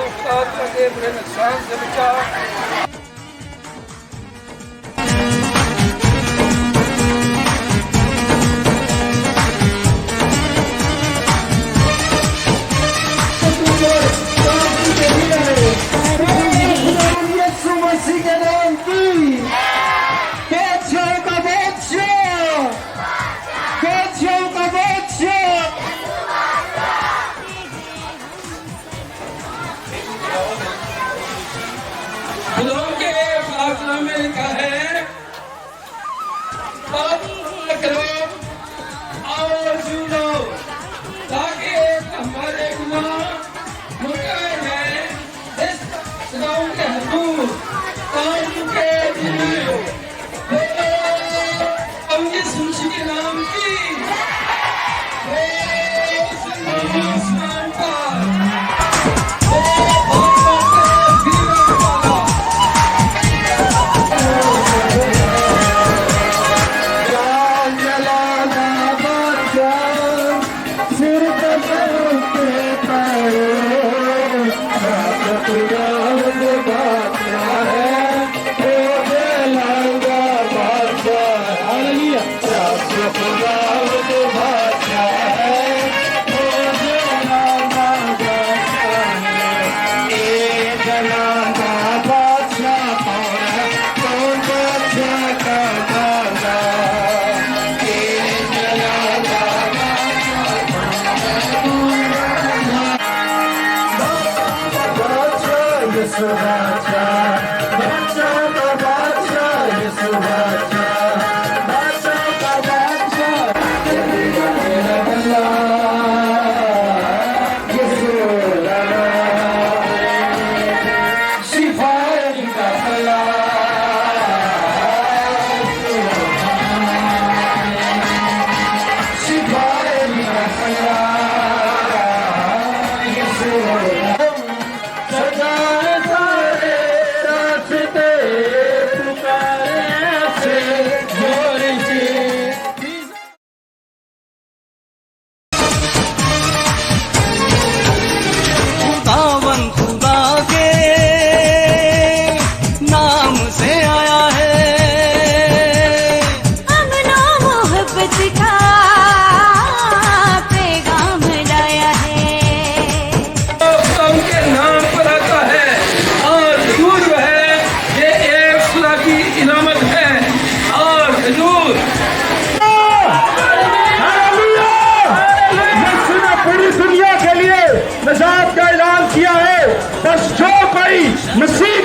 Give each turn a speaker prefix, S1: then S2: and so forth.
S1: उस्ताद का दे बड़े नुकसान से बचा। खुदाओं के फासला में लिखा है करो और सुनो ताकि हमारे गुनाह मुकाए जाए इस खुदाओं के हुकूम कानून के दिन हम जिस खुशी के नाम की आसमान पर
S2: निजात का ऐलान किया है। बस जो कोई मसीह